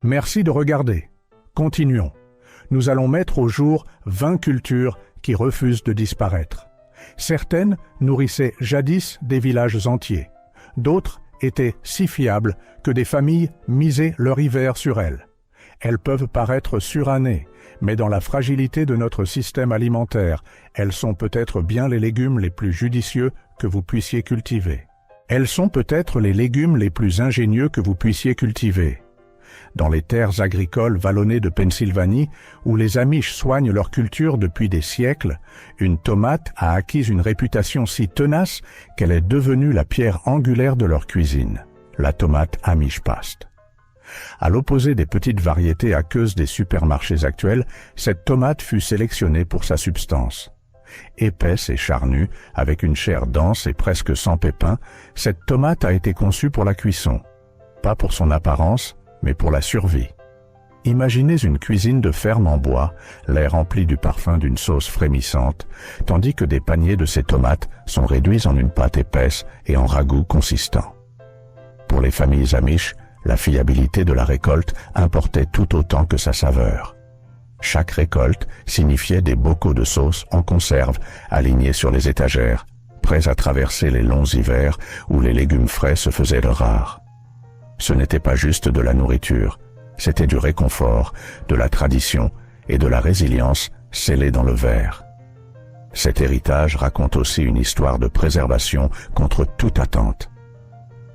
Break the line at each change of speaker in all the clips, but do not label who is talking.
Merci de regarder. Continuons. Nous allons mettre au jour 20 cultures qui refusent de disparaître. Certaines nourrissaient jadis des villages entiers. D'autres étaient si fiables que des familles misaient leur hiver sur elles. Elles peuvent paraître surannées, mais dans la fragilité de notre système alimentaire, elles sont peut-être bien les légumes les plus judicieux que vous puissiez cultiver. Elles sont peut-être les légumes les plus ingénieux que vous puissiez cultiver. Dans les terres agricoles vallonnées de Pennsylvanie, où les Amish soignent leur culture depuis des siècles, une tomate a acquis une réputation si tenace qu'elle est devenue la pierre angulaire de leur cuisine, la tomate Amish Paste. À l'opposé des petites variétés aqueuses des supermarchés actuels, cette tomate fut sélectionnée pour sa substance. Épaisse et charnue, avec une chair dense et presque sans pépins, cette tomate a été conçue pour la cuisson. Pas pour son apparence, mais pour la survie. Imaginez une cuisine de ferme en bois, l'air rempli du parfum d'une sauce frémissante, tandis que des paniers de ces tomates sont réduits en une pâte épaisse et en ragoût consistant. Pour les familles amish, la fiabilité de la récolte importait tout autant que sa saveur. Chaque récolte signifiait des bocaux de sauce en conserve alignés sur les étagères, prêts à traverser les longs hivers où les légumes frais se faisaient rares. Ce n'était pas juste de la nourriture, c'était du réconfort, de la tradition et de la résilience scellée dans le verre. Cet héritage raconte aussi une histoire de préservation contre toute attente.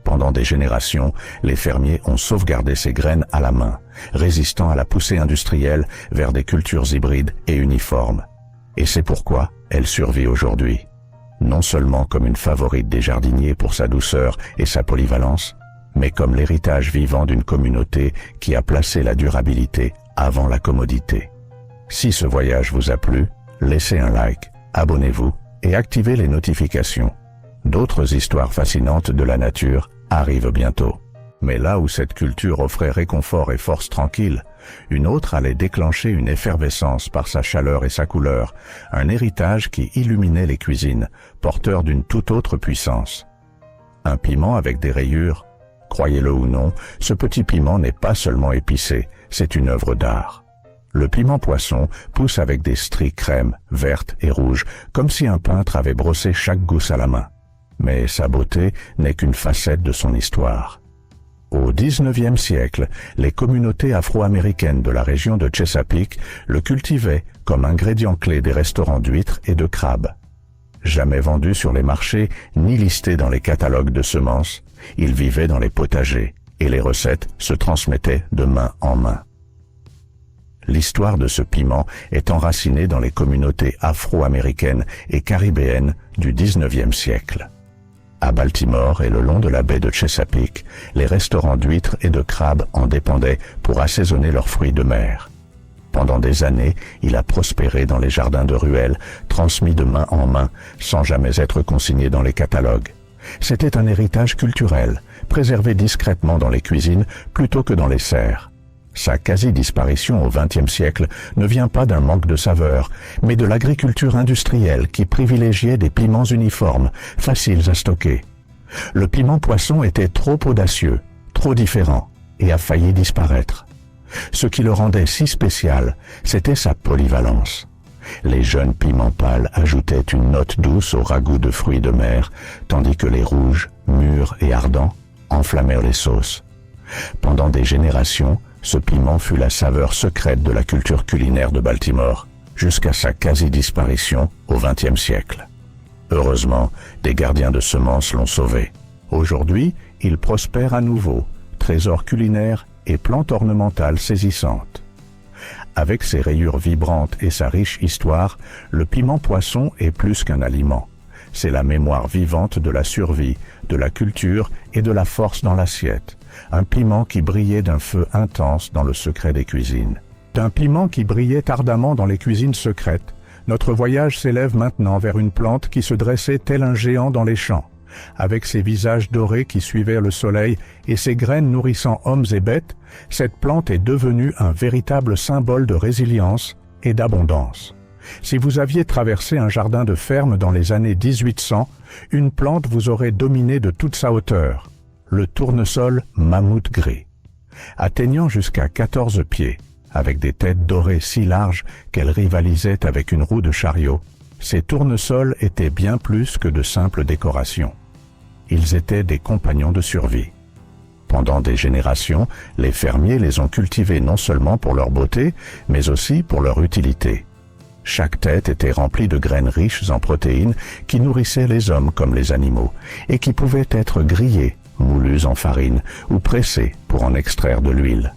Pendant des générations, les fermiers ont sauvegardé ces graines à la main, résistant à la poussée industrielle vers des cultures hybrides et uniformes. Et c'est pourquoi elle survit aujourd'hui, non seulement comme une favorite des jardiniers pour sa douceur et sa polyvalence, mais comme l'héritage vivant d'une communauté qui a placé la durabilité avant la commodité. Si ce voyage vous a plu, laissez un like, abonnez-vous et activez les notifications. D'autres histoires fascinantes de la nature arrivent bientôt. Mais là où cette culture offrait réconfort et force tranquille, une autre allait déclencher une effervescence par sa chaleur et sa couleur, un héritage qui illuminait les cuisines, porteur d'une toute autre puissance. Un piment avec des rayures. Croyez-le ou non, ce petit piment n'est pas seulement épicé, c'est une œuvre d'art. Le piment poisson pousse avec des stries crème, vertes et rouges, comme si un peintre avait brossé chaque gousse à la main. Mais sa beauté n'est qu'une facette de son histoire. Au XIXe siècle, les communautés afro-américaines de la région de Chesapeake le cultivaient comme ingrédient clé des restaurants d'huîtres et de crabes. Jamais vendu sur les marchés ni listé dans les catalogues de semences, il vivait dans les potagers et les recettes se transmettaient de main en main. L'histoire de ce piment est enracinée dans les communautés afro-américaines et caribéennes du XIXe siècle. À Baltimore et le long de la baie de Chesapeake, les restaurants d'huîtres et de crabes en dépendaient pour assaisonner leurs fruits de mer. Pendant des années, il a prospéré dans les jardins de ruelles, transmis de main en main, sans jamais être consigné dans les catalogues. C'était un héritage culturel, préservé discrètement dans les cuisines plutôt que dans les serres. Sa quasi-disparition au XXe siècle ne vient pas d'un manque de saveur, mais de l'agriculture industrielle qui privilégiait des piments uniformes, faciles à stocker. Le piment poisson était trop audacieux, trop différent, et a failli disparaître. Ce qui le rendait si spécial, c'était sa polyvalence. Les jeunes piments pâles ajoutaient une note douce au ragoût de fruits de mer, tandis que les rouges, mûrs et ardents, enflammèrent les sauces. Pendant des générations, ce piment fut la saveur secrète de la culture culinaire de Baltimore, jusqu'à sa quasi-disparition au XXe siècle. Heureusement, des gardiens de semences l'ont sauvé. Aujourd'hui, il prospère à nouveau, trésor culinaire et plante ornementale saisissante. Avec ses rayures vibrantes et sa riche histoire, le piment poisson est plus qu'un aliment. C'est la mémoire vivante de la survie, de la culture et de la force dans l'assiette. Un piment qui brillait d'un feu intense dans le secret des cuisines. D'un piment qui brillait ardemment dans les cuisines secrètes, notre voyage s'élève maintenant vers une plante qui se dressait tel un géant dans les champs. Avec ses visages dorés qui suivaient le soleil et ses graines nourrissant hommes et bêtes, cette plante est devenue un véritable symbole de résilience et d'abondance. Si vous aviez traversé un jardin de ferme dans les années 1800, une plante vous aurait dominé de toute sa hauteur, le tournesol mammouth gris. atteignant jusqu'à 14 pieds, avec des têtes dorées si larges qu'elles rivalisaient avec une roue de chariot. Ces tournesols étaient bien plus que de simples décorations. Ils étaient des compagnons de survie. Pendant des générations, les fermiers les ont cultivés non seulement pour leur beauté, mais aussi pour leur utilité. Chaque tête était remplie de graines riches en protéines qui nourrissaient les hommes comme les animaux et qui pouvaient être grillées, moulues en farine ou pressées pour en extraire de l'huile.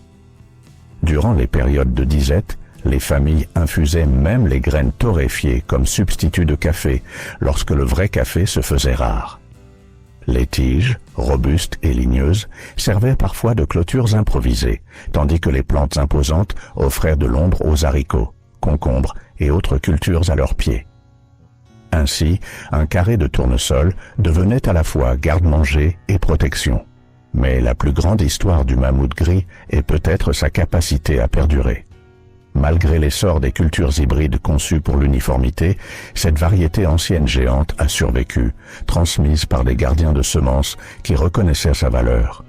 Durant les périodes de disette, les familles infusaient même les graines torréfiées comme substitut de café lorsque le vrai café se faisait rare. Les tiges, robustes et ligneuses, servaient parfois de clôtures improvisées, tandis que les plantes imposantes offraient de l'ombre aux haricots, concombres et autres cultures à leurs pieds. Ainsi, un carré de tournesol devenait à la fois garde-manger et protection. Mais la plus grande histoire du mammouth gris est peut-être sa capacité à perdurer. Malgré l'essor des cultures hybrides conçues pour l'uniformité, cette variété ancienne géante a survécu, transmise par des gardiens de semences qui reconnaissaient sa valeur.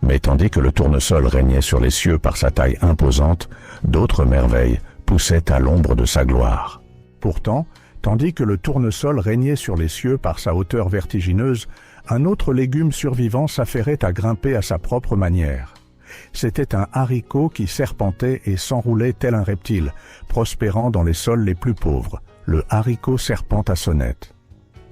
Mais tandis que le tournesol régnait sur les cieux par sa taille imposante, d'autres merveilles poussaient à l'ombre de sa gloire. Pourtant, tandis que le tournesol régnait sur les cieux par sa hauteur vertigineuse, un autre légume survivant s'affairait à grimper à sa propre manière. C'était un haricot qui serpentait et s'enroulait tel un reptile, prospérant dans les sols les plus pauvres, le haricot serpent à sonnette.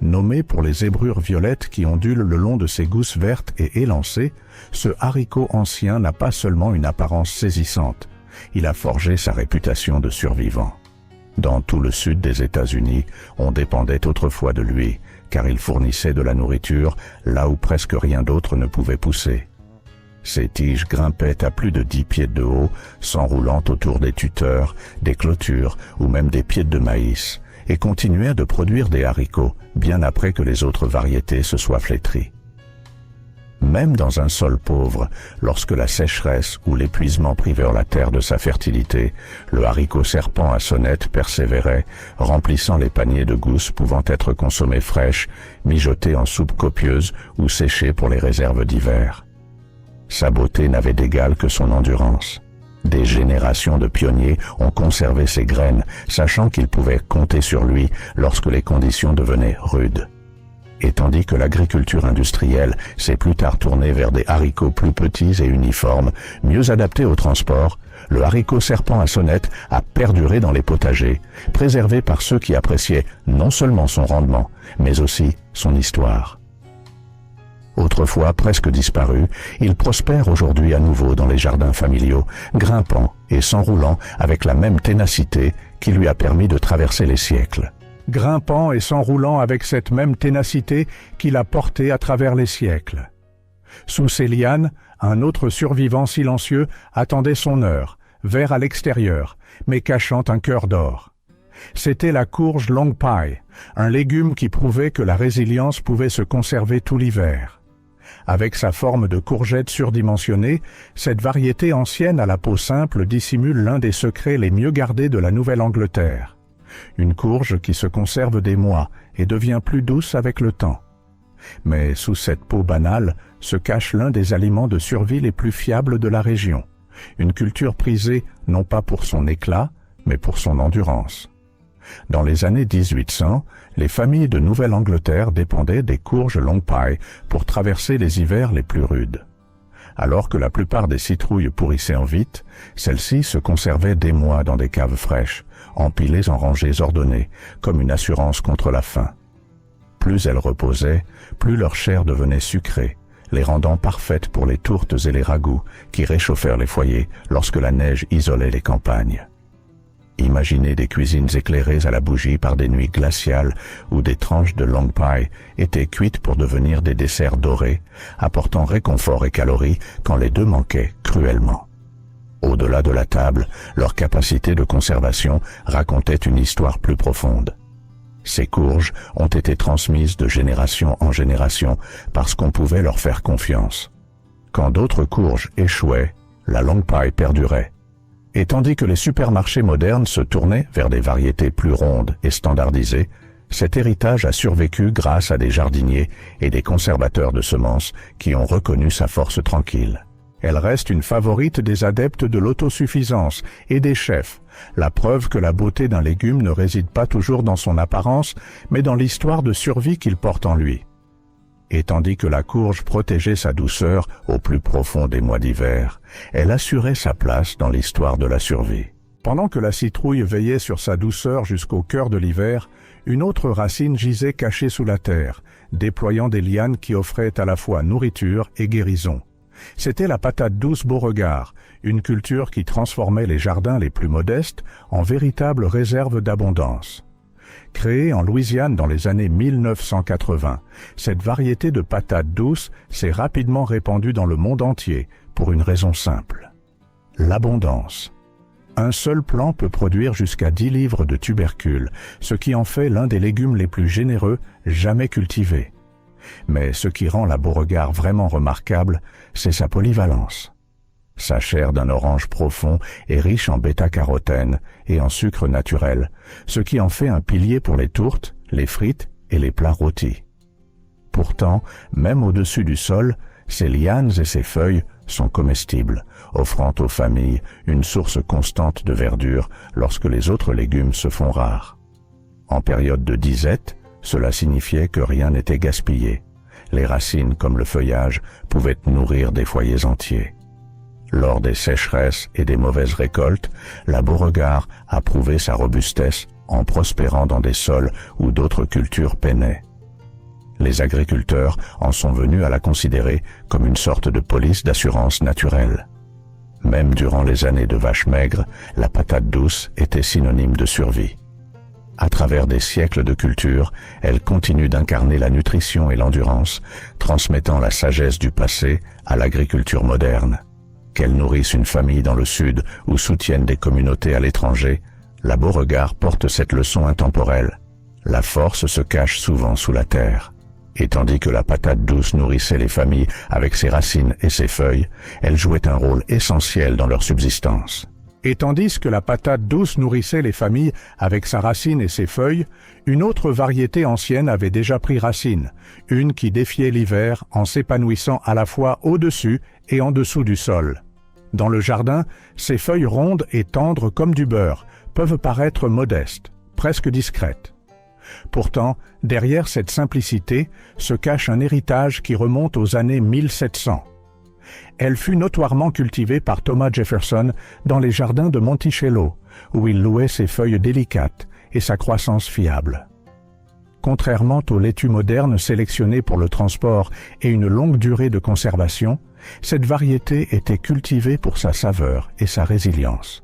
Nommé pour les zébrures violettes qui ondulent le long de ses gousses vertes et élancées, ce haricot ancien n'a pas seulement une apparence saisissante, il a forgé sa réputation de survivant. Dans tout le sud des États-Unis, on dépendait autrefois de lui, car il fournissait de la nourriture là où presque rien d'autre ne pouvait pousser. Ses tiges grimpaient à plus de 10 pieds de haut, s'enroulant autour des tuteurs, des clôtures ou même des pieds de maïs, et continuaient de produire des haricots, bien après que les autres variétés se soient flétries. Même dans un sol pauvre, lorsque la sécheresse ou l'épuisement privèrent la terre de sa fertilité, le haricot serpent à sonnette persévérait, remplissant les paniers de gousses pouvant être consommées fraîches, mijotées en soupe copieuse ou séchées pour les réserves d'hiver. Sa beauté n'avait d'égal que son endurance. Des générations de pionniers ont conservé ses graines, sachant qu'ils pouvaient compter sur lui lorsque les conditions devenaient rudes. Et tandis que l'agriculture industrielle s'est plus tard tournée vers des haricots plus petits et uniformes, mieux adaptés au transport, le haricot serpent à sonnette a perduré dans les potagers, préservé par ceux qui appréciaient non seulement son rendement, mais aussi son histoire. Autrefois presque disparu, il prospère aujourd'hui à nouveau dans les jardins familiaux, grimpant et s'enroulant avec la même ténacité qui lui a permis de traverser les siècles. Grimpant et s'enroulant avec cette même ténacité qu'il a portée à travers les siècles. Sous ses lianes, un autre survivant silencieux attendait son heure, vert à l'extérieur, mais cachant un cœur d'or. C'était la courge long pie, un légume qui prouvait que la résilience pouvait se conserver tout l'hiver. Avec sa forme de courgette surdimensionnée, cette variété ancienne à la peau simple dissimule l'un des secrets les mieux gardés de la Nouvelle-Angleterre. Une courge qui se conserve des mois et devient plus douce avec le temps. Mais sous cette peau banale se cache l'un des aliments de survie les plus fiables de la région. Une culture prisée non pas pour son éclat, mais pour son endurance. Dans les années 1800, les familles de Nouvelle-Angleterre dépendaient des courges long pie pour traverser les hivers les plus rudes. Alors que la plupart des citrouilles pourrissaient en vite, celles-ci se conservaient des mois dans des caves fraîches, empilées en rangées ordonnées, comme une assurance contre la faim. Plus elles reposaient, plus leur chair devenait sucrée, les rendant parfaites pour les tourtes et les ragoûts qui réchauffèrent les foyers lorsque la neige isolait les campagnes. Imaginez des cuisines éclairées à la bougie par des nuits glaciales où des tranches de long pie étaient cuites pour devenir des desserts dorés, apportant réconfort et calories quand les deux manquaient cruellement. Au-delà de la table, leur capacité de conservation racontait une histoire plus profonde. Ces courges ont été transmises de génération en génération parce qu'on pouvait leur faire confiance. Quand d'autres courges échouaient, la long pie perdurait. Et tandis que les supermarchés modernes se tournaient vers des variétés plus rondes et standardisées, cet héritage a survécu grâce à des jardiniers et des conservateurs de semences qui ont reconnu sa force tranquille. Elle reste une favorite des adeptes de l'autosuffisance et des chefs, la preuve que la beauté d'un légume ne réside pas toujours dans son apparence, mais dans l'histoire de survie qu'il porte en lui. Et tandis que la courge protégeait sa douceur au plus profond des mois d'hiver, elle assurait sa place dans l'histoire de la survie. Pendant que la citrouille veillait sur sa douceur jusqu'au cœur de l'hiver, une autre racine gisait cachée sous la terre, déployant des lianes qui offraient à la fois nourriture et guérison. C'était la patate douce Beauregard, une culture qui transformait les jardins les plus modestes en véritables réserves d'abondance. Créée en Louisiane dans les années 1980, cette variété de patates douces s'est rapidement répandue dans le monde entier pour une raison simple: l'abondance. Un seul plant peut produire jusqu'à 10 livres de tubercules, ce qui en fait l'un des légumes les plus généreux jamais cultivés. Mais ce qui rend la Beauregard vraiment remarquable, c'est sa polyvalence. Sa chair d'un orange profond est riche en bêta-carotène et en sucre naturel, ce qui en fait un pilier pour les tourtes, les frites et les plats rôtis. Pourtant, même au-dessus du sol, ses lianes et ses feuilles sont comestibles, offrant aux familles une source constante de verdure lorsque les autres légumes se font rares. En période de disette, cela signifiait que rien n'était gaspillé. Les racines comme le feuillage pouvaient nourrir des foyers entiers. Lors des sécheresses et des mauvaises récoltes, la Beauregard a prouvé sa robustesse en prospérant dans des sols où d'autres cultures peinaient. Les agriculteurs en sont venus à la considérer comme une sorte de police d'assurance naturelle. Même durant les années de vaches maigres, la patate douce était synonyme de survie. À travers des siècles de culture, elle continue d'incarner la nutrition et l'endurance, transmettant la sagesse du passé à l'agriculture moderne. Qu'elle nourrisse une famille dans le sud ou soutienne des communautés à l'étranger, la Beauregard porte cette leçon intemporelle. La force se cache souvent sous la terre. Et tandis que la patate douce nourrissait les familles avec ses racines et ses feuilles, elle jouait un rôle essentiel dans leur subsistance. Et tandis que la patate douce nourrissait les familles avec sa racine et ses feuilles, une autre variété ancienne avait déjà pris racine, une qui défiait l'hiver en s'épanouissant à la fois au-dessus et en dessous du sol. Dans le jardin, ses feuilles rondes et tendres comme du beurre peuvent paraître modestes, presque discrètes. Pourtant, derrière cette simplicité se cache un héritage qui remonte aux années 1700. Elle fut notoirement cultivée par Thomas Jefferson dans les jardins de Monticello, où il louait ses feuilles délicates et sa croissance fiable. Contrairement aux laitues modernes sélectionnées pour le transport et une longue durée de conservation, cette variété était cultivée pour sa saveur et sa résilience.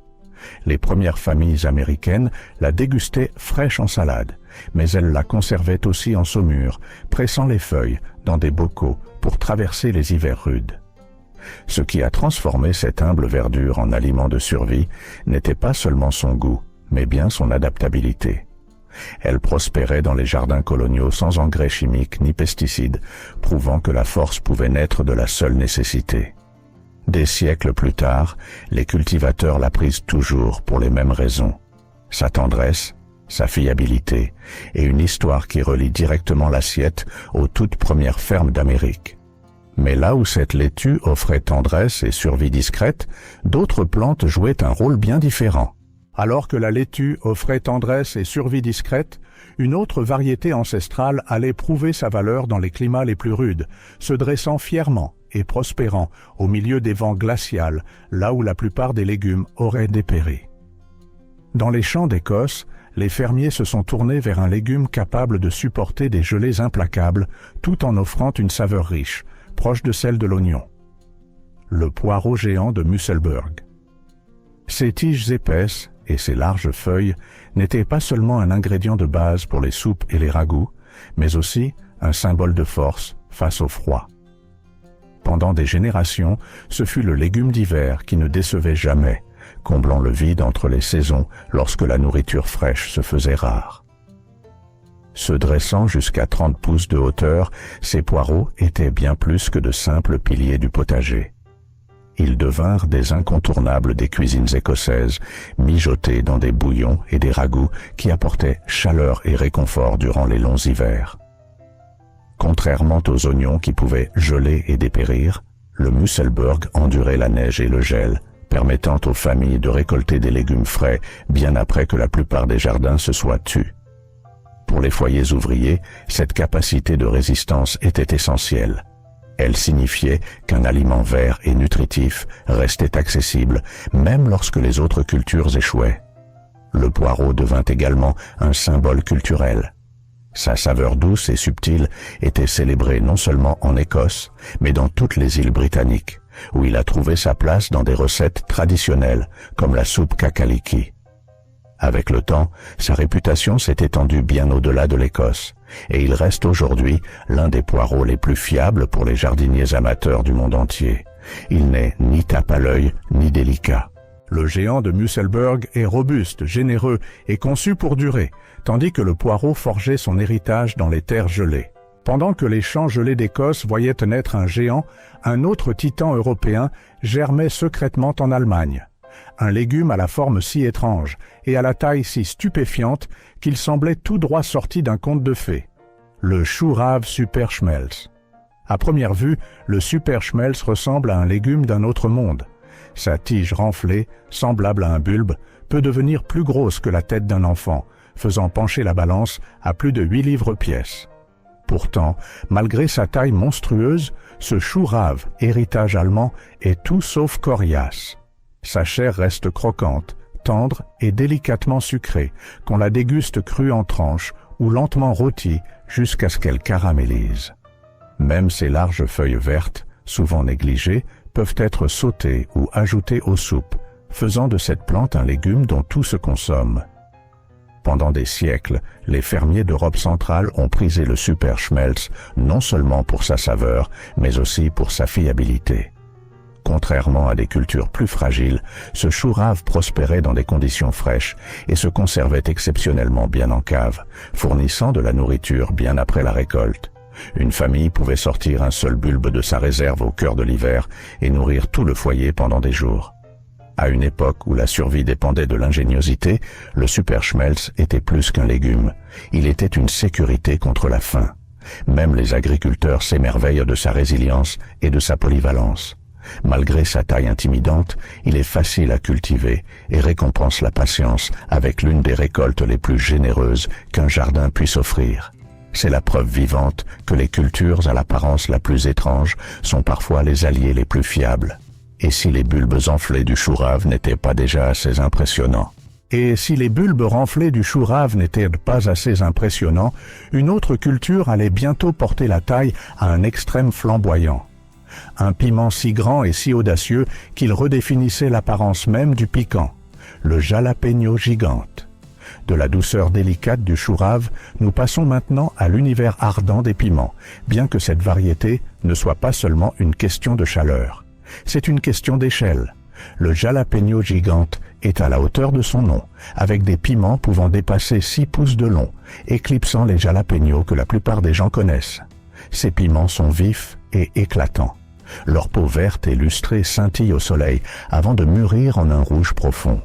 Les premières familles américaines la dégustaient fraîche en salade, mais elles la conservaient aussi en saumure, pressant les feuilles dans des bocaux pour traverser les hivers rudes. Ce qui a transformé cette humble verdure en aliment de survie n'était pas seulement son goût, mais bien son adaptabilité. Elle prospérait dans les jardins coloniaux sans engrais chimiques ni pesticides, prouvant que la force pouvait naître de la seule nécessité. Des siècles plus tard, les cultivateurs la prisent toujours pour les mêmes raisons: sa tendresse, sa fiabilité et une histoire qui relie directement l'assiette aux toutes premières fermes d'Amérique. Mais là où cette laitue offrait tendresse et survie discrète, d'autres plantes jouaient un rôle bien différent. Alors que la laitue offrait tendresse et survie discrète, une autre variété ancestrale allait prouver sa valeur dans les climats les plus rudes, se dressant fièrement et prospérant au milieu des vents glacials, là où la plupart des légumes auraient dépéri. Dans les champs d'Écosse, les fermiers se sont tournés vers un légume capable de supporter des gelées implacables, tout en offrant une saveur riche, proche de celle de l'oignon: le poireau géant de Musselburgh. Ses tiges épaisses et ses larges feuilles n'étaient pas seulement un ingrédient de base pour les soupes et les ragoûts, mais aussi un symbole de force face au froid. Pendant des générations, ce fut le légume d'hiver qui ne décevait jamais, comblant le vide entre les saisons lorsque la nourriture fraîche se faisait rare. Se dressant jusqu'à 30 pouces de hauteur, ces poireaux étaient bien plus que de simples piliers du potager. Ils devinrent des incontournables des cuisines écossaises, mijotés dans des bouillons et des ragoûts qui apportaient chaleur et réconfort durant les longs hivers. Contrairement aux oignons qui pouvaient geler et dépérir,
Le Musselburgh endurait la neige et le gel, permettant aux familles de récolter des légumes frais bien après que la plupart des jardins se soient tus. Pour les foyers ouvriers, cette capacité de résistance était essentielle. Elle signifiait qu'un aliment vert et nutritif restait accessible même lorsque les autres cultures échouaient. Le poireau devint également un symbole culturel. Sa saveur douce et subtile était célébrée non seulement en Écosse, mais dans toutes les îles britanniques, où il a trouvé sa place dans des recettes traditionnelles, comme la soupe cakaliki. Avec le temps, sa réputation s'est étendue bien au-delà de l'Écosse, et il reste aujourd'hui l'un des poireaux les plus fiables pour les jardiniers amateurs du monde entier. Il n'est ni tape à l'œil, ni délicat.
Le géant de Musselburgh est robuste, généreux et conçu pour durer, tandis que le poireau forgeait son héritage dans les terres gelées. Pendant que les champs gelés d'Écosse voyaient naître un géant, un autre titan européen germait secrètement en Allemagne. Un légume à la forme si étrange et à la taille si stupéfiante qu'il semblait tout droit sorti d'un conte de fées. Le chou-rave Superschmelz. À première vue, le Superschmelz ressemble à un légume d'un autre monde. Sa tige renflée, semblable à un bulbe, peut devenir plus grosse que la tête d'un enfant, faisant pencher la balance à plus de 8 livres pièce. Pourtant, malgré sa taille monstrueuse, ce chou-rave, héritage allemand, est tout sauf coriace. Sa chair reste croquante, tendre et délicatement sucrée, qu'on la déguste crue en tranches ou lentement rôtie jusqu'à ce qu'elle caramélise. Même ses larges feuilles vertes, souvent négligées, peuvent être sautées ou ajoutées aux soupes, faisant de cette plante un légume dont tout se consomme. Pendant des siècles, les fermiers d'Europe centrale ont prisé le Superschmelz non seulement pour sa saveur, mais aussi pour sa fiabilité. Contrairement à des cultures plus fragiles, ce chou-rave prospérait dans des conditions fraîches et se conservait exceptionnellement bien en cave, fournissant de la nourriture bien après la récolte. Une famille pouvait sortir un seul bulbe de sa réserve au cœur de l'hiver et nourrir tout le foyer pendant des jours. À une époque où la survie dépendait de l'ingéniosité, le Superschmelz était plus qu'un légume. Il était une sécurité contre la faim. Même les agriculteurs s'émerveillent de sa résilience et de sa polyvalence. Malgré sa taille intimidante, il est facile à cultiver et récompense la patience avec l'une des récoltes les plus généreuses qu'un jardin puisse offrir. C'est la preuve vivante que les cultures à l'apparence la plus étrange sont parfois les alliés les plus fiables. Et si les bulbes enflés du chou-rave n'étaient pas déjà assez impressionnants? Et si les bulbes renflés du chou-rave n'étaient pas assez impressionnants, une autre culture allait bientôt porter la taille à un extrême flamboyant. Un piment si grand et si audacieux qu'il redéfinissait l'apparence même du piquant, le jalapeno gigante. De la douceur délicate du chou-rave, nous passons maintenant à l'univers ardent des piments, bien que cette variété ne soit pas seulement une question de chaleur. C'est une question d'échelle. Le jalapeno gigante est à la hauteur de son nom, avec des piments pouvant dépasser 6 pouces de long, éclipsant les jalapenos que la plupart des gens connaissent. Ces piments sont vifs et éclatants. Leur peau verte et lustrée scintille au soleil avant de mûrir en un rouge profond.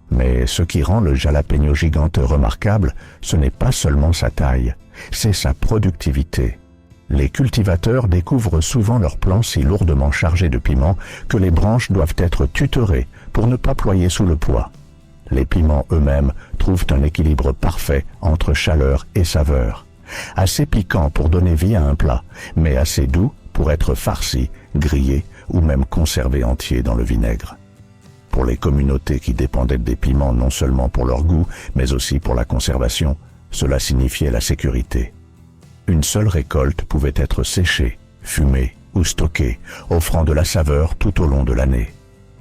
Mais ce qui rend le jalapeno gigante remarquable, ce n'est pas seulement sa taille, c'est sa productivité. Les cultivateurs découvrent souvent leurs plants si lourdement chargés de piments que les branches doivent être tutorées pour ne pas ployer sous le poids. Les piments eux-mêmes trouvent un équilibre parfait entre chaleur et saveur. Assez piquant pour donner vie à un plat, mais assez doux pour être farci, grillé ou même conservé entier dans le vinaigre. Pour les communautés qui dépendaient des piments non seulement pour leur goût, mais aussi pour la conservation, cela signifiait la sécurité. Une seule récolte pouvait être séchée, fumée ou stockée, offrant de la saveur tout au long de l'année.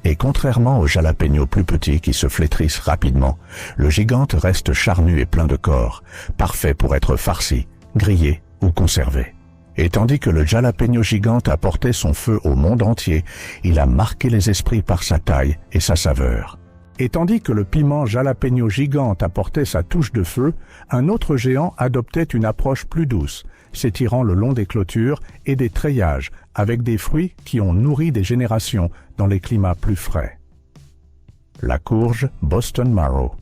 Et contrairement aux jalapenos plus petits qui se flétrissent rapidement, le gigante reste charnu et plein de corps, parfait pour être farci, grillé ou conservé. Et tandis que le jalapeno gigante a porté son feu au monde entier, il a marqué les esprits par sa taille et sa saveur. Et tandis que le piment jalapeno gigante apportait sa touche de feu, un autre géant adoptait une approche plus douce, s'étirant le long des clôtures et des treillages, avec des fruits qui ont nourri des générations dans les climats plus frais. La courge Boston Marrow.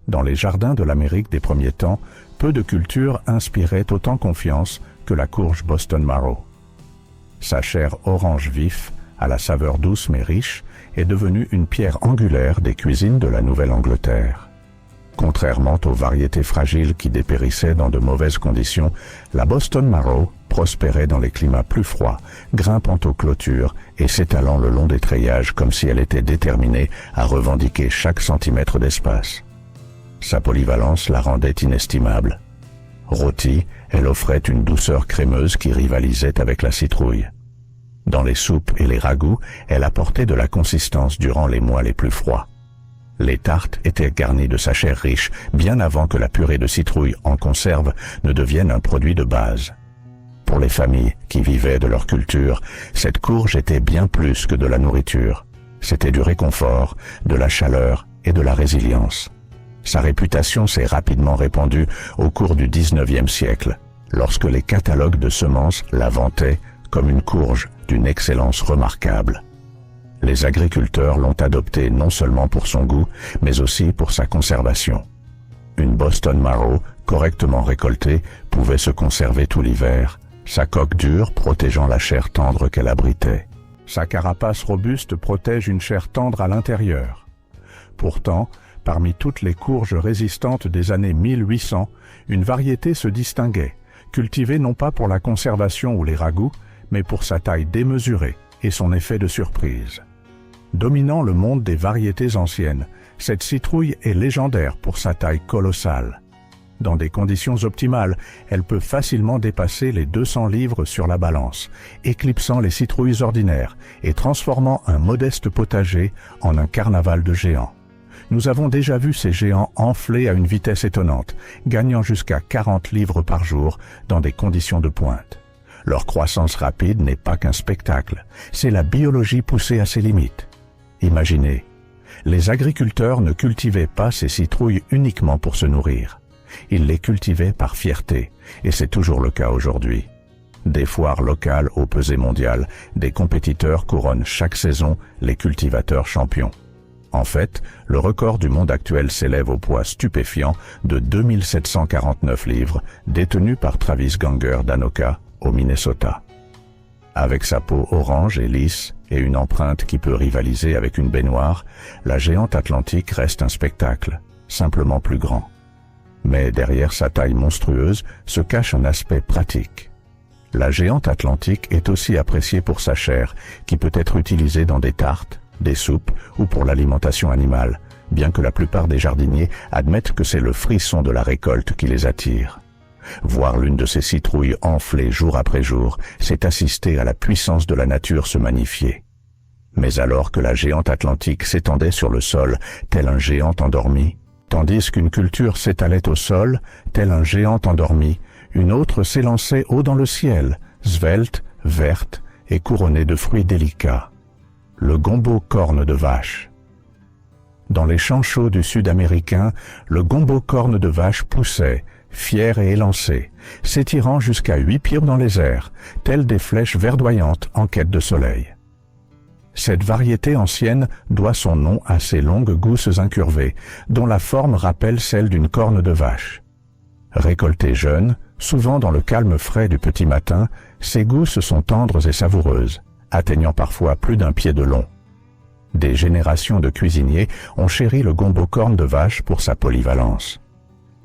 Dans les jardins de l'Amérique des premiers temps, peu de cultures inspiraient autant confiance que la courge Boston Marrow.
Sa chair orange vif, à la saveur douce mais riche, est devenue une pierre angulaire des cuisines de la Nouvelle-Angleterre. Contrairement aux variétés fragiles qui dépérissaient dans de mauvaises conditions, la Boston Marrow prospérait dans les climats plus froids, grimpant aux clôtures et s'étalant le long des treillages comme si elle était déterminée à revendiquer chaque centimètre d'espace. Sa polyvalence la rendait inestimable. Rôtie, elle offrait une douceur crémeuse qui rivalisait avec la citrouille. Dans les soupes et les ragoûts, elle apportait de la consistance durant les mois les plus froids. Les tartes étaient garnies de sa chair riche bien avant que la purée de citrouille en conserve ne devienne un produit de base. Pour les familles qui vivaient de leur culture, cette courge était bien plus que de la nourriture. C'était du réconfort, de la chaleur et de la résilience. Sa réputation s'est rapidement répandue au cours du XIXe siècle, lorsque les catalogues de semences la vantaient comme une courge d'une excellence remarquable. Les agriculteurs l'ont adoptée non seulement pour son goût, mais aussi pour sa conservation. Une Boston Marrow, correctement récoltée, pouvait se conserver tout l'hiver, sa coque dure protégeant la chair tendre qu'elle abritait. Sa carapace robuste protège une chair tendre à l'intérieur. Pourtant, parmi toutes les courges résistantes des années 1800, une variété se distinguait, cultivée non pas pour la conservation ou les ragoûts, mais pour sa taille démesurée et son effet de surprise. Dominant le monde des variétés anciennes, cette citrouille est légendaire pour sa taille colossale. Dans des conditions optimales, elle peut facilement dépasser les 200 livres sur la balance, éclipsant les citrouilles ordinaires et transformant un modeste potager en un carnaval de géants. Nous avons déjà vu ces géants enfler à une vitesse étonnante, gagnant jusqu'à 40 livres par jour dans des conditions de pointe. Leur croissance rapide n'est pas qu'un spectacle, c'est la biologie poussée à ses limites. Imaginez, les agriculteurs ne cultivaient pas ces citrouilles uniquement pour se nourrir. Ils les cultivaient par fierté, et c'est toujours le cas aujourd'hui. Des foires locales aux pesées mondiales, des compétiteurs couronnent chaque saison les cultivateurs champions. En fait, le record du monde actuel s'élève au poids stupéfiant de 2749 livres, détenu par Travis Ganger d'Anoka, au Minnesota. Avec sa peau orange et lisse et une empreinte qui peut rivaliser avec une baignoire, la géante atlantique reste un spectacle, simplement plus grand. Mais derrière sa taille monstrueuse se cache un aspect pratique. La géante atlantique est aussi appréciée pour sa chair, qui peut être utilisée dans des tartes, des soupes ou pour l'alimentation animale, bien que la plupart des jardiniers admettent que c'est le frisson de la récolte qui les attire. Voir l'une de ces citrouilles enfler jour après jour, c'est assister à la puissance de la nature se magnifier. Mais alors que la géante atlantique s'étendait sur le sol, tel un géant endormi, tandis qu'une culture s'étalait au sol, tel un géant endormi, une autre s'élançait haut dans le ciel, svelte, verte et couronnée de fruits délicats. Le gombo corne de vache. Dans les champs chauds du sud américain, le gombo corne de vache poussait, fier et élancé, s'étirant jusqu'à 8 pieds dans les airs, telles des flèches verdoyantes en quête de soleil. Cette variété ancienne doit son nom à ses longues gousses incurvées, dont la forme rappelle celle d'une corne de vache. Récoltées jeunes, souvent dans le calme frais du petit matin, ces gousses sont tendres et savoureuses, atteignant parfois plus d'1 pied de long. Des générations de cuisiniers ont chéri le gombo corne de vache pour sa polyvalence.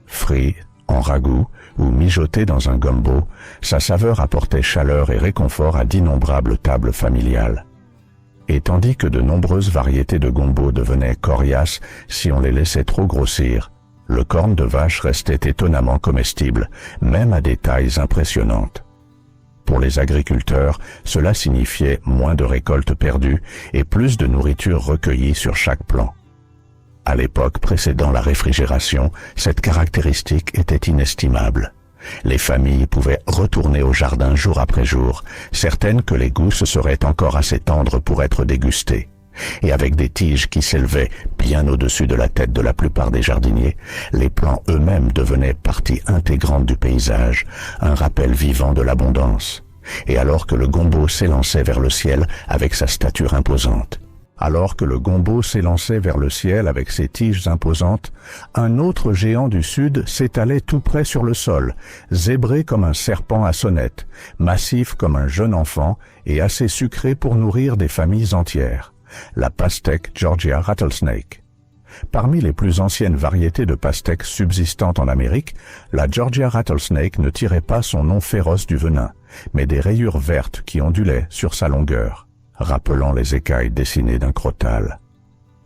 Frit, en ragoût ou mijoté dans un gumbo, sa saveur apportait chaleur et réconfort à d'innombrables tables familiales. Et tandis que de nombreuses variétés de gombo devenaient coriaces si on les laissait trop grossir, le corne de vache restait étonnamment comestible, même à des tailles impressionnantes. Pour les agriculteurs, cela signifiait moins de récoltes perdues et plus de nourriture recueillie sur chaque plant. À l'époque précédant la réfrigération, cette caractéristique était inestimable. Les familles pouvaient retourner au jardin jour après jour, certaines que les gousses seraient encore assez tendres pour être dégustées. Et avec des tiges qui s'élevaient bien au-dessus de la tête de la plupart des jardiniers, les plants eux-mêmes devenaient partie intégrante du paysage, un rappel vivant de l'abondance. Et alors que le gombo s'élançait vers le ciel avec sa stature imposante,
Alors que le gombo s'élançait vers le ciel avec ses tiges imposantes, un autre géant du sud s'étalait tout près sur le sol, zébré comme un serpent à sonnette, massif comme un jeune enfant et assez sucré pour nourrir des familles entières, la pastèque Georgia rattlesnake. Parmi les plus anciennes variétés de pastèques subsistantes en Amérique, la Georgia rattlesnake ne tirait pas son nom féroce du venin, mais des rayures vertes qui ondulaient sur sa longueur, rappelant les écailles dessinées d'un crotale.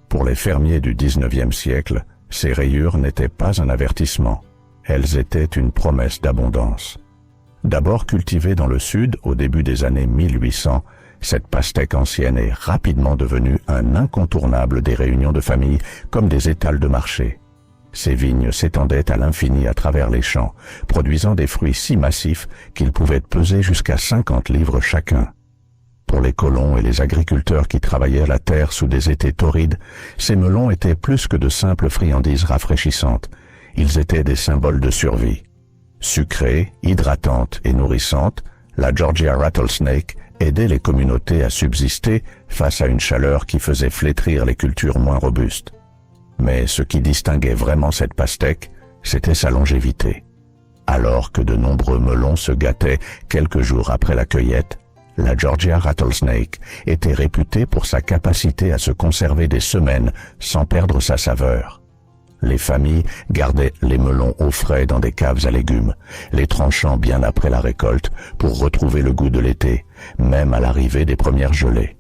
Pour les fermiers du XIXe siècle, ces rayures n'étaient pas un avertissement, elles étaient une promesse d'abondance. D'abord cultivée dans le sud au début des années 1800, cette pastèque ancienne est rapidement devenue un incontournable des réunions de famille comme des étals de marché. Ces vignes s'étendaient à l'infini à travers les champs, produisant des fruits si massifs qu'ils pouvaient peser jusqu'à 50 livres chacun. Pour les colons et les agriculteurs qui travaillaient la terre sous des étés torrides, ces melons étaient plus que de simples friandises rafraîchissantes. Ils étaient des symboles de survie. Sucrée, hydratante et nourrissante, la Georgia rattlesnake aidait les communautés à subsister face à une chaleur qui faisait flétrir les cultures moins robustes. Mais ce qui distinguait vraiment cette pastèque, c'était sa longévité. Alors que de nombreux melons se gâtaient quelques jours après la cueillette, la Georgia rattlesnake était réputée pour sa capacité à se conserver des semaines sans perdre sa saveur. Les familles gardaient les melons au frais dans des caves à légumes, les tranchant bien après la récolte pour retrouver le goût de l'été, même à l'arrivée des premières gelées.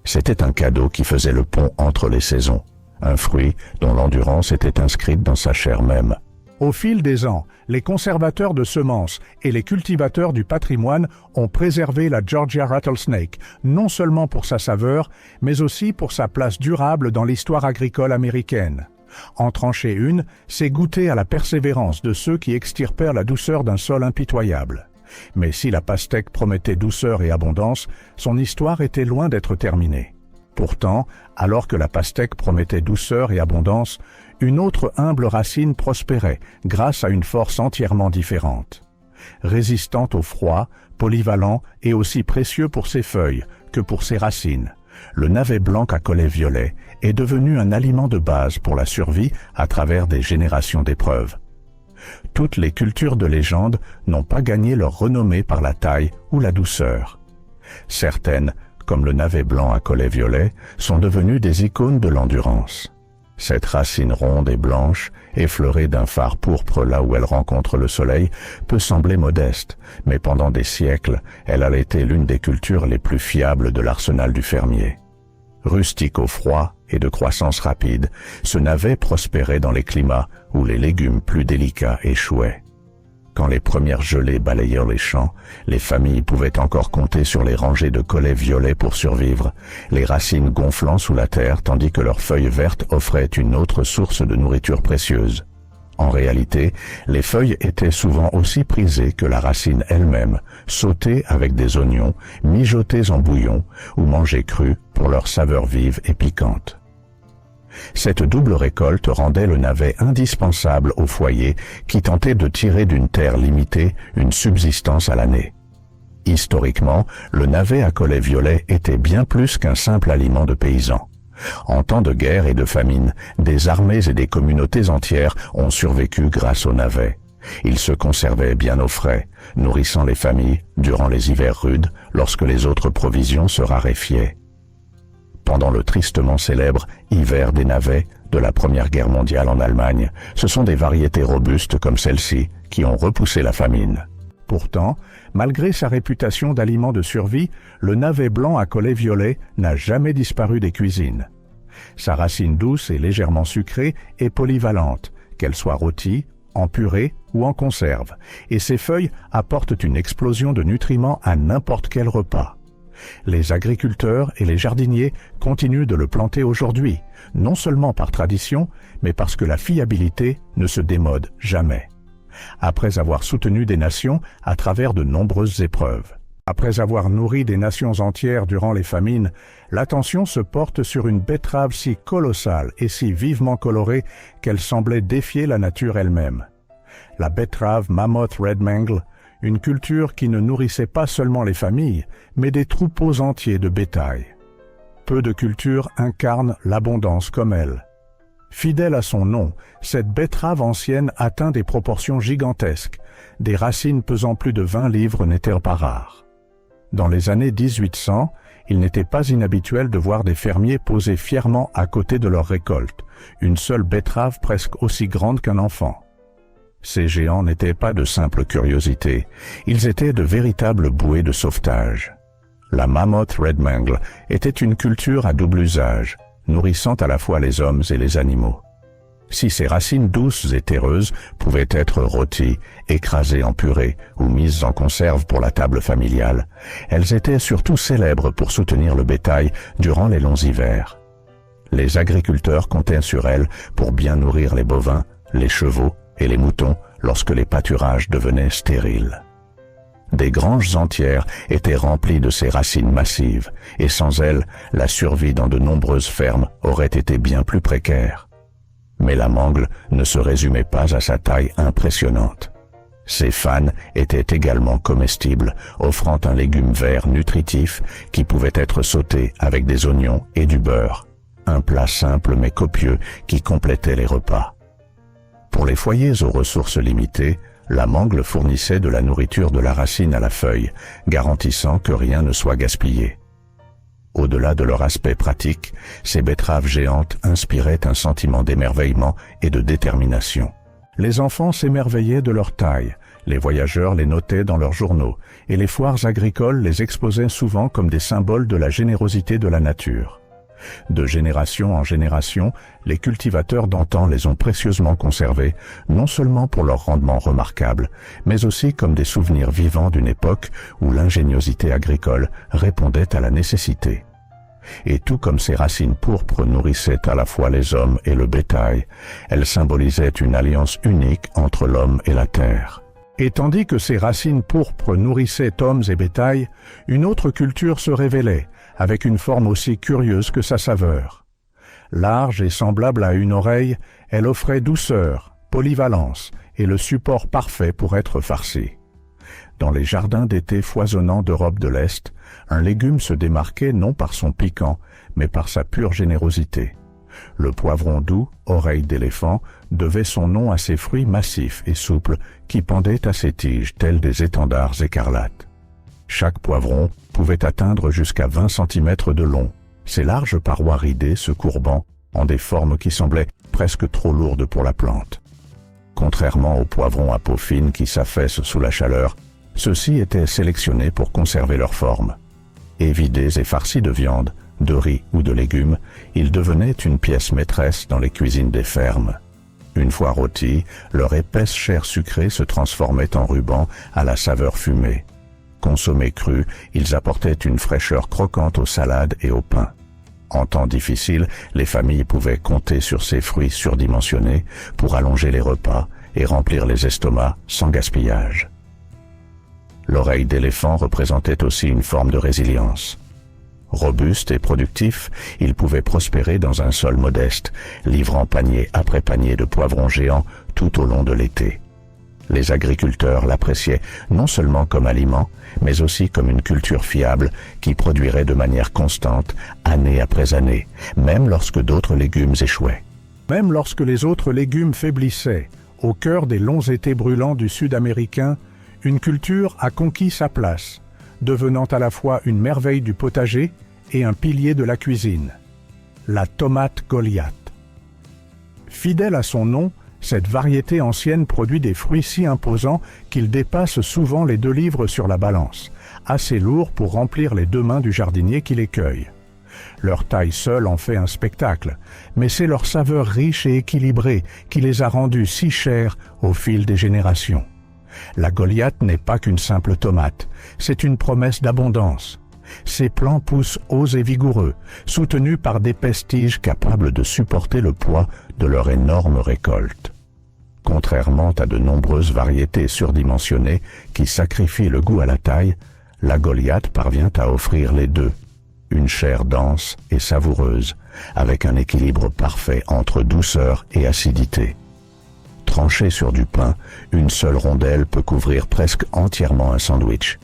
C'était un cadeau qui faisait le pont entre les saisons, un fruit dont l'endurance était inscrite dans sa chair même. Au fil des ans, les conservateurs de semences et les cultivateurs du patrimoine ont préservé la Georgia rattlesnake, non seulement pour sa saveur, mais aussi pour sa place durable dans l'histoire agricole américaine. En trancher une, c'est goûter à la persévérance de ceux qui extirpèrent la douceur d'un sol impitoyable. Mais si la pastèque promettait douceur et abondance, son histoire était loin d'être terminée. Pourtant, alors que la pastèque promettait douceur et abondance, une autre humble racine prospérait grâce à une force entièrement différente. Résistante au froid, polyvalent et aussi précieux pour ses feuilles que pour ses racines, le navet blanc à collet violet est devenu un aliment de base pour la survie à travers des générations d'épreuves. Toutes les cultures de légende n'ont pas gagné leur renommée par la taille ou la douceur. Certaines, comme le navet blanc à collet violet, sont devenues des icônes de l'endurance. Cette racine ronde et blanche, effleurée d'un phare pourpre là où elle rencontre le soleil, peut sembler modeste, mais pendant des siècles, elle a été l'une des cultures les plus fiables de l'arsenal du fermier. Rustique au froid et de croissance rapide, ce navet prospérait dans les climats où les légumes plus délicats échouaient. Quand les premières gelées balayèrent les champs, les familles pouvaient encore compter sur les rangées de collets violets pour survivre, les racines gonflant sous la terre tandis que leurs feuilles vertes offraient une autre source de nourriture précieuse. En réalité, les feuilles étaient souvent aussi prisées que la racine elle-même, sautées avec des oignons, mijotées en bouillon ou mangées crues pour leur saveur vive et piquante. Cette double récolte rendait le navet indispensable au foyer qui tentait de tirer d'une terre limitée une subsistance à l'année. Historiquement, le navet à collet violet était bien plus qu'un simple aliment de paysans. En temps de guerre et de famine, des armées et des communautés entières ont survécu grâce au navet. Il se conservait bien au frais, nourrissant les familles durant les hivers rudes lorsque les autres provisions se raréfiaient. Pendant le tristement célèbre hiver des navets de la Première Guerre mondiale en Allemagne, ce sont des variétés robustes comme celle-ci qui ont repoussé la famine. Pourtant, malgré sa réputation d'aliment de survie, le navet blanc à collet violet n'a jamais disparu des cuisines. Sa racine douce et légèrement sucrée est polyvalente, qu'elle soit rôtie, en purée ou en conserve, et ses feuilles apportent une explosion de nutriments à n'importe quel repas. Les agriculteurs et les jardiniers continuent de le planter aujourd'hui, non seulement par tradition, mais parce que la fiabilité ne se démode jamais. Après avoir soutenu des nations à travers de nombreuses épreuves. Après avoir nourri des nations entières durant les famines, l'attention se porte sur une betterave si colossale et si vivement colorée qu'elle semblait défier la nature elle-même. La betterave Mammoth Red Mangle, une culture qui ne nourrissait pas seulement les familles, mais des troupeaux entiers de bétail. peu de cultures incarnent l'abondance comme elle. Fidèle à son nom, cette betterave ancienne atteint des proportions gigantesques. Des racines pesant plus de 20 livres n'étaient pas rares. Dans les années 1800, il n'était pas inhabituel de voir des fermiers poser fièrement à côté de leur récolte, une seule betterave presque aussi grande qu'un enfant. Ces géants n'étaient pas de simples curiosités, ils étaient de véritables bouées de sauvetage. La Mammoth Red Mangle était une culture à double usage, nourrissant à la fois les hommes et les animaux. Si ces racines douces et terreuses pouvaient être rôties, écrasées en purée ou mises en conserve pour la table familiale, elles étaient surtout célèbres pour soutenir le bétail durant les longs hivers. Les agriculteurs comptaient sur elles pour bien nourrir les bovins, les chevaux et les moutons lorsque les pâturages devenaient stériles. Des granges entières étaient remplies de ces racines massives, et sans elles, la survie dans de nombreuses fermes aurait été bien plus précaire. Mais la mangle ne se résumait pas à sa taille impressionnante. Ses fans étaient également comestibles, offrant un légume vert nutritif qui pouvait être sauté avec des oignons et du beurre. Un plat simple mais copieux qui complétait les repas. Pour les foyers aux ressources limitées, la mangle fournissait de la nourriture de la racine à la feuille, garantissant que rien ne soit gaspillé. Au-delà de leur aspect pratique, ces betteraves géantes inspiraient un sentiment d'émerveillement et de détermination. Les enfants s'émerveillaient de leur taille, les voyageurs les notaient dans leurs journaux, et les foires agricoles les exposaient souvent comme des symboles de la générosité de la nature. De génération en génération, les cultivateurs d'antan les ont précieusement conservés, non seulement pour leur rendement remarquable, mais aussi comme des souvenirs vivants d'une époque où l'ingéniosité agricole répondait à la nécessité. Et tout comme ces racines pourpres nourrissaient à la fois les hommes et le bétail, elles symbolisaient une alliance unique entre l'homme et la terre. Et tandis que ces racines pourpres nourrissaient hommes et bétail, une autre culture se révélait, avec une forme aussi curieuse que sa saveur. Large et semblable à une oreille, elle offrait douceur, polyvalence et le support parfait pour être farci. Dans les jardins d'été foisonnants d'Europe de l'Est, un légume se démarquait non par son piquant, mais par sa pure générosité. Le poivron doux, oreille d'éléphant, devait son nom à ses fruits massifs et souples qui pendaient à ses tiges tels des étendards écarlates. Chaque poivron pouvait atteindre jusqu'à 20 cm de long, ses larges parois ridées se courbant en des formes qui semblaient presque trop lourdes pour la plante. Contrairement aux poivrons à peau fine qui s'affaissent sous la chaleur, ceux-ci étaient sélectionnés pour conserver leur forme. Évidés et farcis de viande, de riz ou de légumes, ils devenaient une pièce maîtresse dans les cuisines des fermes. Une fois rôtis, leur épaisse chair sucrée se transformait en ruban à la saveur fumée. Consommés crus, ils apportaient une fraîcheur croquante aux salades et au pain. En temps difficile, les familles pouvaient compter sur ces fruits surdimensionnés pour allonger les repas et remplir les estomacs sans gaspillage. L'oreille d'éléphant représentait aussi une forme de résilience. Robuste et productif, il pouvait prospérer dans un sol modeste, livrant panier après panier de poivrons géants tout au long de l'été. Les agriculteurs l'appréciaient non seulement comme aliment, mais aussi comme une culture fiable qui produirait de manière constante, année après année, même lorsque d'autres légumes échouaient. Même lorsque les autres légumes faiblissaient, au cœur des longs étés brûlants du Sud américain, une culture a conquis sa place, devenant à la fois une merveille du potager et un pilier de la cuisine. La tomate Goliath. Fidèle à son nom, cette variété ancienne produit des fruits si imposants qu'ils dépassent souvent les 2 livres sur la balance, assez lourds pour remplir les 2 mains du jardinier qui les cueille. Leur taille seule en fait un spectacle, mais c'est leur saveur riche et équilibrée qui les a rendus si chers au fil des générations. La Goliath n'est pas qu'une simple tomate, c'est une promesse d'abondance. Ces plants poussent hauts et vigoureux, soutenus par d'épaisses tiges capables de supporter le poids de leur énorme récolte. Contrairement à de nombreuses variétés surdimensionnées qui sacrifient le goût à la taille, la Goliath parvient à offrir les deux, une chair dense et savoureuse, avec un équilibre parfait entre douceur et acidité. Tranchée sur du pain, une seule rondelle peut couvrir presque entièrement un sandwich.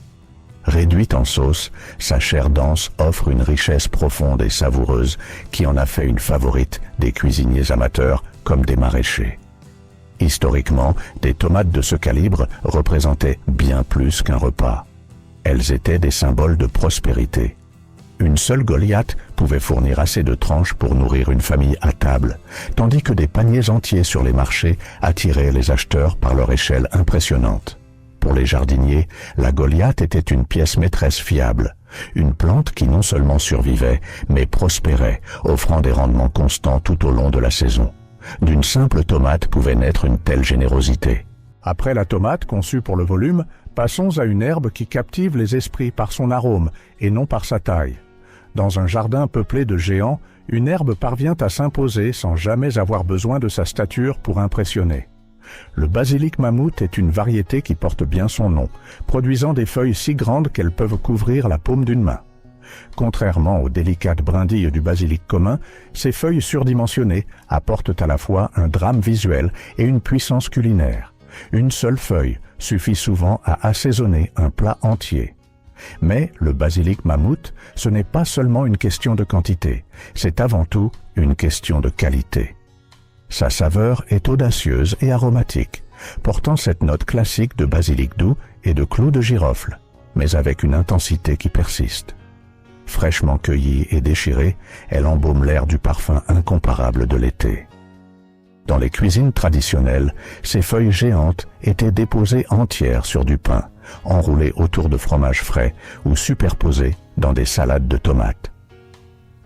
Réduite en sauce, sa chair dense offre une richesse profonde et savoureuse qui en a fait une favorite des cuisiniers amateurs comme des maraîchers. Historiquement, des tomates de ce calibre représentaient bien plus qu'un repas. Elles étaient des symboles de prospérité. Une seule Goliath pouvait fournir assez de tranches pour nourrir une famille à table, tandis que des paniers entiers sur les marchés attiraient les acheteurs par leur échelle impressionnante. Pour les jardiniers, la Goliath était une pièce maîtresse fiable, une plante qui non seulement survivait, mais prospérait, offrant des rendements constants tout au long de la saison. D'une simple tomate pouvait naître une telle générosité.
Après la tomate conçue pour le volume, passons à une herbe qui captive les esprits par son arôme et non par sa taille. Dans un jardin peuplé de géants, une herbe parvient à s'imposer sans jamais avoir besoin de sa stature pour impressionner. Le basilic mammouth est une variété qui porte bien son nom, produisant des feuilles si grandes qu'elles peuvent couvrir la paume d'une main. Contrairement aux délicates brindilles du basilic commun, ces feuilles surdimensionnées apportent à la fois un drame visuel et une puissance culinaire. Une seule feuille suffit souvent à assaisonner un plat entier. Mais le basilic mammouth, ce n'est pas seulement une question de quantité, c'est avant tout une question de qualité. Sa saveur est audacieuse et aromatique, portant cette note classique de basilic doux et de clous de girofle, mais avec une intensité qui persiste. Fraîchement cueillie et déchirée, elle embaume l'air du parfum incomparable de l'été. Dans les cuisines traditionnelles, ces feuilles géantes étaient déposées entières sur du pain, enroulées autour de fromage frais ou superposées dans des salades de tomates.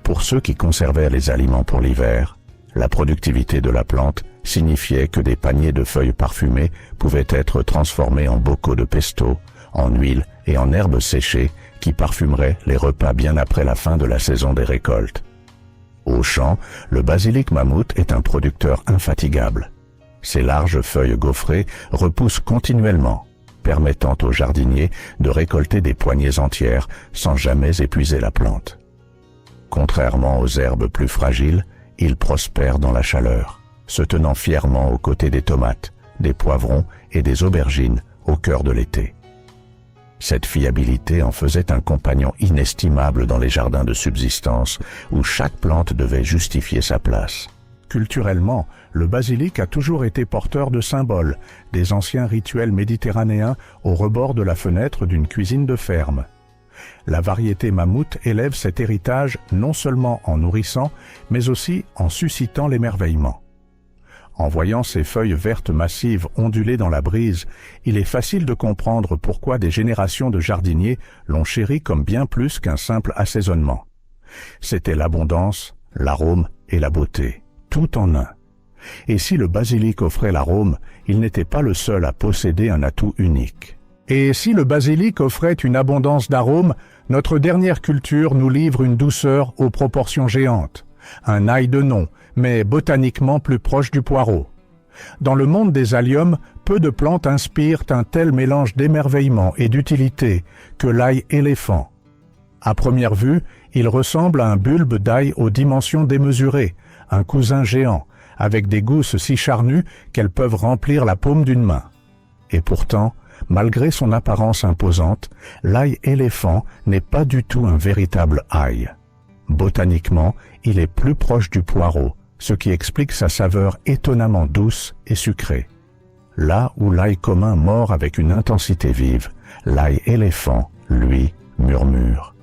Pour ceux qui conservaient les aliments pour l'hiver, la productivité de la plante signifiait que des paniers de feuilles parfumées pouvaient être transformés en bocaux de pesto, en huile et en herbes séchées qui parfumeraient les repas bien après la fin de la saison des récoltes. Au champ, le basilic mammouth est un producteur infatigable. Ses larges feuilles gaufrées repoussent continuellement, permettant aux jardiniers de récolter des poignées entières sans jamais épuiser la plante. Contrairement aux herbes plus fragiles, il prospère dans la chaleur, se tenant fièrement aux côtés des tomates, des poivrons et des aubergines au cœur de l'été. Cette fiabilité en faisait un compagnon inestimable dans les jardins de subsistance où chaque plante devait justifier sa place. Culturellement, le basilic a toujours été porteur de symboles, des anciens rituels méditerranéens au rebord de la fenêtre d'une cuisine de ferme. La variété mammouth élève cet héritage non seulement en nourrissant, mais aussi en suscitant l'émerveillement. En voyant ces feuilles vertes massives onduler dans la brise, il est facile de comprendre pourquoi des générations de jardiniers l'ont chéri comme bien plus qu'un simple assaisonnement. C'était l'abondance, l'arôme et la beauté, tout en un. Et si le basilic offrait l'arôme, il n'était pas le seul à posséder un atout unique. Et si le basilic offrait une abondance d'arômes, notre dernière culture nous livre une douceur aux proportions géantes. Un ail de nom, mais botaniquement plus proche du poireau. Dans le monde des alliums, peu de plantes inspirent un tel mélange d'émerveillement et d'utilité que l'ail éléphant. À première vue, il ressemble à un bulbe d'ail aux dimensions démesurées, un cousin géant, avec des gousses si charnues qu'elles peuvent remplir la paume d'une main. Et pourtant, malgré son apparence imposante, l'ail éléphant n'est pas du tout un véritable ail. Botaniquement, il est plus proche du poireau, ce qui explique sa saveur étonnamment douce et sucrée. Là où l'ail commun mord avec une intensité vive, l'ail éléphant, lui, murmure.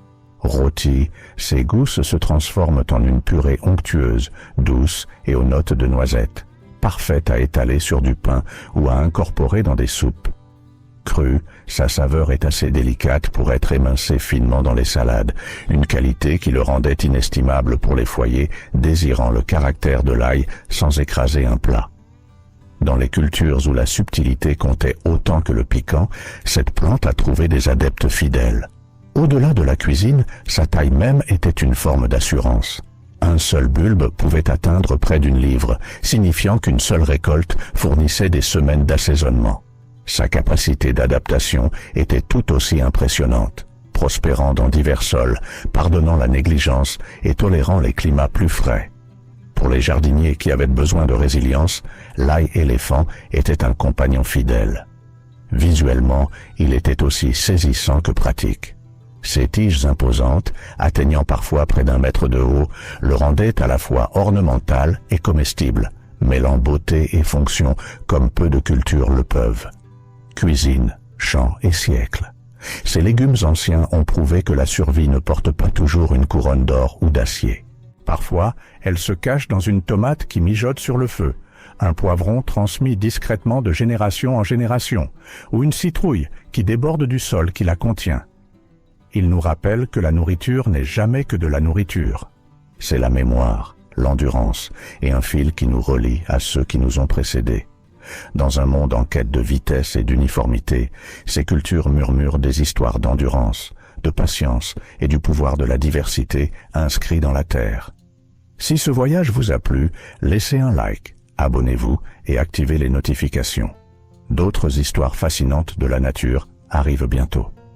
Rôti, ses gousses se transforment en une purée onctueuse, douce et aux notes de noisette, parfaite à étaler sur du pain ou à incorporer dans des soupes. Crue, sa saveur est assez délicate pour être émincée finement dans les salades, une qualité qui le rendait inestimable pour les foyers désirant le caractère de l'ail sans écraser un plat. Dans les cultures où la subtilité comptait autant que le piquant, cette plante a trouvé des adeptes fidèles. Au-delà de la cuisine, sa taille même était une forme d'assurance. Un seul bulbe pouvait atteindre près d'une livre, signifiant qu'une seule récolte fournissait des semaines d'assaisonnement. Sa capacité d'adaptation était tout aussi impressionnante, prospérant dans divers sols, pardonnant la négligence et tolérant les climats plus frais. Pour les jardiniers qui avaient besoin de résilience, l'ail éléphant était un compagnon fidèle.
Visuellement, il était aussi saisissant que pratique. Ses tiges imposantes, atteignant parfois près d'1 mètre de haut, le rendaient à la fois ornemental et comestible, mêlant beauté et fonction comme peu de cultures le peuvent. Cuisine, champs et siècles. Ces légumes anciens ont prouvé que la survie ne porte pas toujours une couronne d'or ou d'acier. Parfois, elle se cache dans une tomate qui mijote sur le feu, un poivron transmis discrètement de génération en génération, ou une citrouille qui déborde du sol qui la contient. Il nous rappelle que la nourriture n'est jamais que de la nourriture. C'est la mémoire, l'endurance et un fil qui nous relie à ceux qui nous ont précédés. Dans un monde en quête de vitesse et d'uniformité, ces cultures murmurent des histoires d'endurance, de patience et du pouvoir de la diversité inscrit dans la terre. Si ce voyage vous a plu, laissez un like, abonnez-vous et activez les notifications. D'autres histoires fascinantes de la nature arrivent bientôt.